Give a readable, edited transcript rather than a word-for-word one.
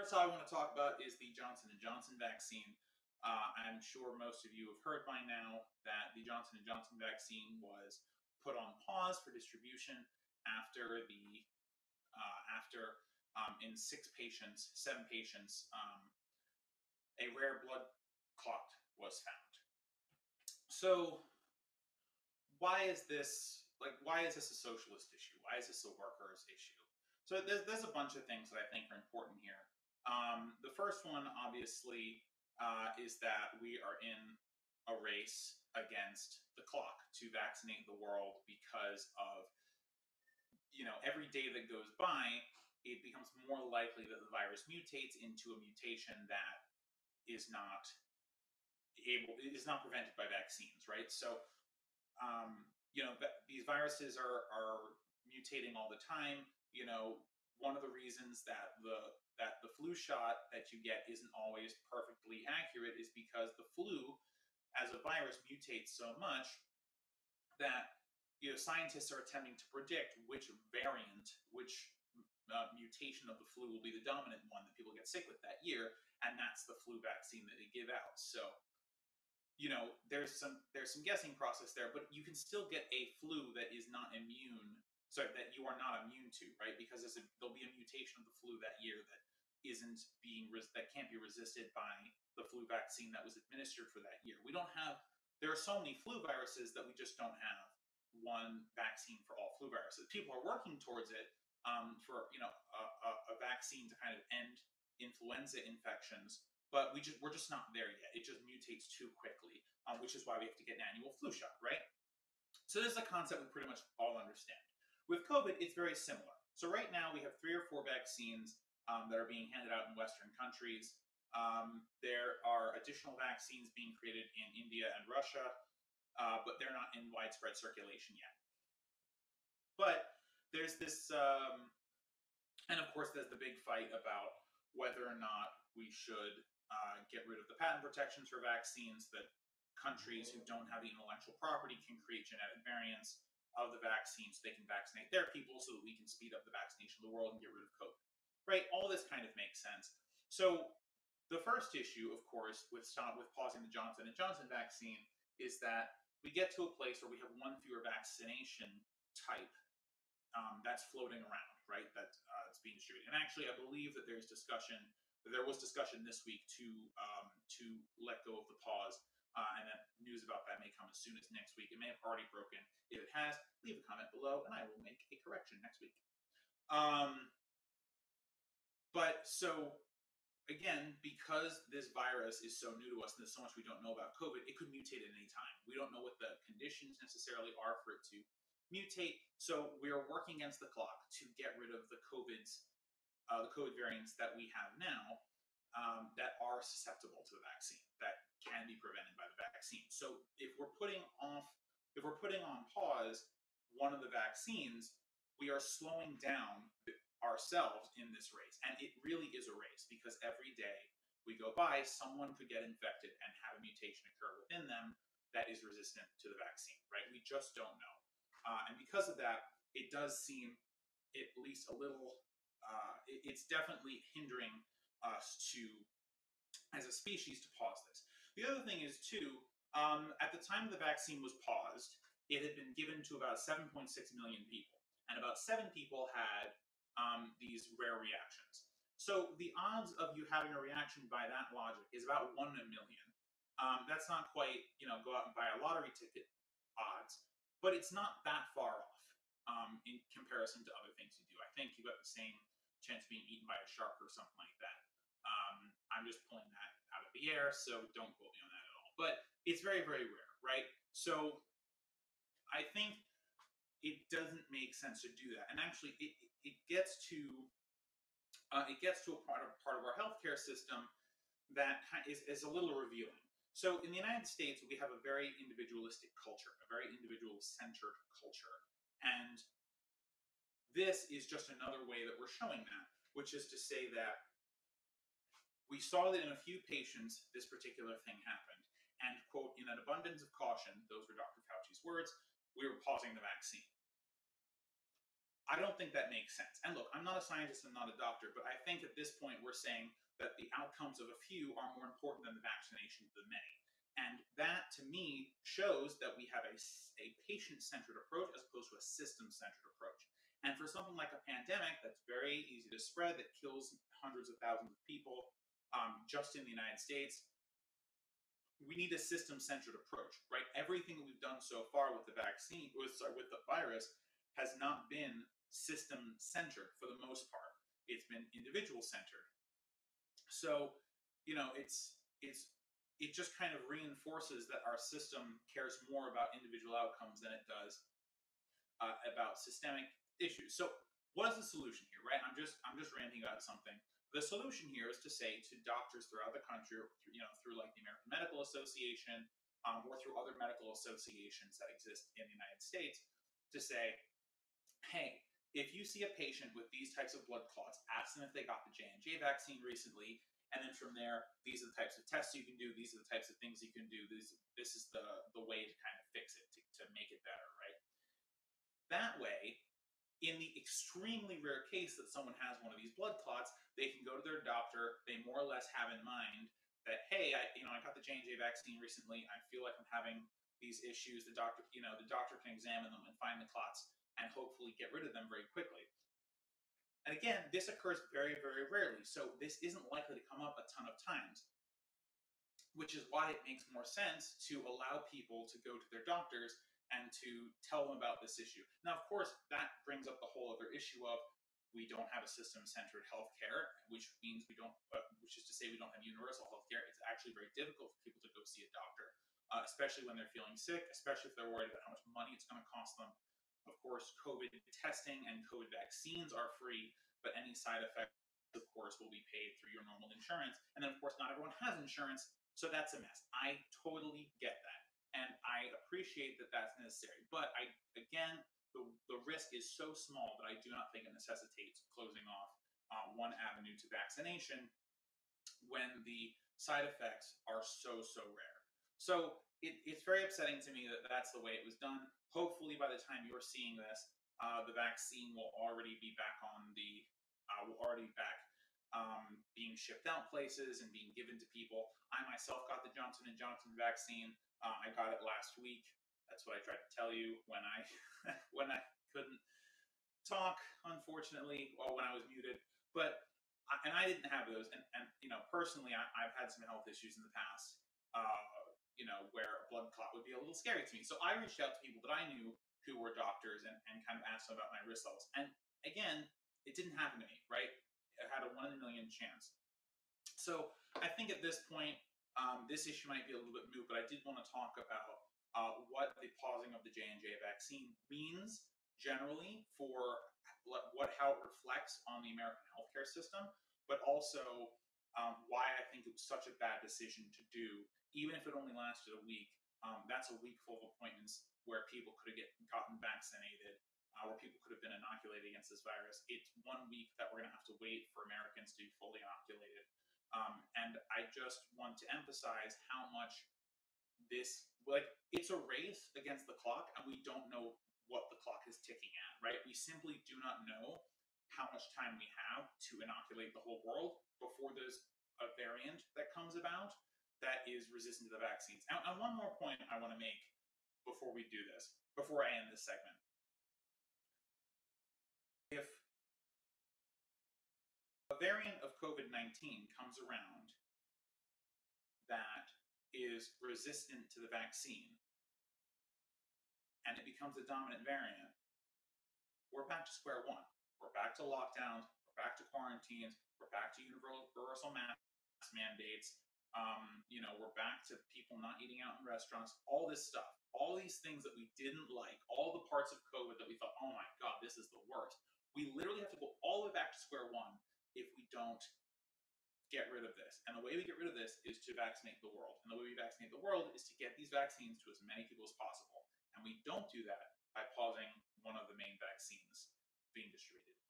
First, I want to talk about is the Johnson & Johnson vaccine. I'm sure most of you have heard by now that the Johnson & Johnson vaccine was put on pause for distribution after in seven patients, a rare blood clot was found. So why is this a socialist issue? Why is this a workers issue? So there's a bunch of things that I think are important here. The first one, obviously, is that we are in a race against the clock to vaccinate the world because of, every day that goes by, it becomes more likely that the virus mutates into a mutation that is not prevented by vaccines, right? So, these viruses are mutating all the time. One of the reasons that the flu shot that you get isn't always perfectly accurate is because the flu as a virus mutates so much that scientists are attempting to predict which mutation of the flu will be the dominant one that people get sick with that year, and that's the flu vaccine that they give out. So there's some guessing process there, but you can still get a flu that is not immune. Sorry, that you are not immune to, right? Because there'll be a mutation of the flu that year that that can't be resisted by the flu vaccine that was administered for that year. There are so many flu viruses that we just don't have one vaccine for all flu viruses. People are working towards it for a vaccine to kind of end influenza infections, but we're just not there yet. It just mutates too quickly, which is why we have to get an annual flu shot, right? So this is a concept we pretty much all understand. With COVID, it's very similar. So right now we have 3 or 4 vaccines that are being handed out in Western countries. There are additional vaccines being created in India and Russia, but they're not in widespread circulation yet. But there's this, and of course there's the big fight about whether or not we should get rid of the patent protections for vaccines, that countries who don't have the intellectual property can create genetic variants of the vaccine so they can vaccinate their people so that we can speed up the vaccination of the world and get rid of COVID, right? All this kind of makes sense. So the first issue, of course, with pausing the Johnson & Johnson vaccine is that we get to a place where we have one fewer vaccination type that's floating around, right? That's it's being distributed. And actually, I believe that there was discussion this week to let go of the pause, and that news about that may come as soon as next week. It may have already broken. If it has, leave a comment below, and I will make a correction next week. But so, again, because this virus is so new to us and there's so much we don't know about COVID, it could mutate at any time. We don't know what the conditions necessarily are for it to mutate. So we are working against the clock to get rid of the COVID variants that we have now that are susceptible to the vaccine, that can be prevented by the vaccine. So if we're putting on pause one of the vaccines, we are slowing down ourselves in this race. And it really is a race, because every day we go by, someone could get infected and have a mutation occur within them that is resistant to the vaccine, right? We just don't know. And because of that, it does seem at least a little, it's definitely hindering us as a species, to pause this. The other thing is, too, at the time the vaccine was paused, it had been given to about 7.6 million people, and about 7 people had these rare reactions. So the odds of you having a reaction by that logic is about 1 in a million. That's not quite, go out and buy a lottery ticket odds, but it's not that far off in comparison to other things you do. I think you got the same chance of being eaten by a shark or something like that. I'm just pulling that out of the air, so don't quote me on that at all. But it's very, very rare, right? So I think it doesn't make sense to do that. And actually, it gets to a part of our healthcare system that is a little revealing. So in the United States, we have a very individualistic culture, a very individual-centered culture. And this is just another way that we're showing that, which is to say that we saw that in a few patients, this particular thing happened. And, quote, in an abundance of caution, those were Dr. Fauci's words, we were pausing the vaccine. I don't think that makes sense. And look, I'm not a scientist, I'm not a doctor, but I think at this point we're saying that the outcomes of a few are more important than the vaccination of the many. And that, to me, shows that we have a patient-centered approach as opposed to a system-centered approach. And for something like a pandemic that's very easy to spread, that kills hundreds of thousands of people just in the United States, we need a system-centered approach, right? Everything that we've done so far with the vaccine, with the virus, has not been system-centered for the most part. It's been individual-centered. So, it just kind of reinforces that our system cares more about individual outcomes than it does about systemic issues. So, what is the solution here, right? I'm just ranting about something. The solution here is to say to doctors throughout the country, or through like the American Medical Association, or through other medical associations that exist in the United States, to say, hey, if you see a patient with these types of blood clots, ask them if they got the J&J vaccine recently, and then from there, these are the types of tests you can do, these are the types of things you can do, this is the way to kind of fix it, to make it better, right? That way, in the extremely rare case that someone has one of these blood clots, they can go to their doctor, they more or less have in mind that, hey, I got the J&J vaccine recently, I feel like I'm having these issues, the doctor can examine them and find the clots and hopefully get rid of them very quickly. And again, this occurs very, very rarely, so this isn't likely to come up a ton of times, which is why it makes more sense to allow people to go to their doctors and to tell them about this issue. Now, of course, that brings up the whole other issue of we don't have a system-centered healthcare, which means which is to say we don't have universal healthcare. It's actually very difficult for people to go see a doctor, especially when they're feeling sick, especially if they're worried about how much money it's going to cost them. Of course, COVID testing and COVID vaccines are free, but any side effects, of course, will be paid through your normal insurance. And then, of course, not everyone has insurance, so that's a mess. I totally get that. And I appreciate that that's necessary. But again, the risk is so small that I do not think it necessitates closing off one avenue to vaccination when the side effects are so rare. So it's very upsetting to me that that's the way it was done. Hopefully, by the time you're seeing this, the vaccine will already be back being shipped out places and being given to people. I myself got the Johnson & Johnson vaccine. I got it last week. That's what I tried to tell you when I when I couldn't talk, unfortunately, or when I was muted. But I didn't have those, and personally, I've had some health issues in the past, where a blood clot would be a little scary to me. So I reached out to people that I knew who were doctors and kind of asked them about my risk levels. And again, it didn't happen to me, right? It had a 1 in a million chance. So I think at this point, this issue might be a little bit moot, but I did want to talk about what the pausing of the J&J vaccine means generally for how it reflects on the American healthcare system, but also why I think it was such a bad decision to do, even if it only lasted a week. That's a week full of appointments where people could have gotten vaccinated, where people could have been inoculated against this virus. It's 1 week that we're going to have to wait for Americans to be fully inoculated. And I just want to emphasize how much it's a race against the clock, and we don't know what the clock is ticking at, right? We simply do not know how much time we have to inoculate the whole world before there's a variant that comes about that is resistant to the vaccines. And one more point I want to make before I end this segment. If a variant of COVID-19 comes around that is resistant to the vaccine and it becomes a dominant variant, we're back to square one. We're back to lockdowns, we're back to quarantines, we're back to universal mask mandates. We're back to people not eating out in restaurants, all this stuff, all these things that we didn't like, all the parts of COVID that we thought, oh my God, this is the worst. We literally have to go all the way back to square one if we don't get rid of this. And the way we get rid of this is to vaccinate the world. And the way we vaccinate the world is to get these vaccines to as many people as possible. And we don't do that by pausing one of the main vaccines being distributed.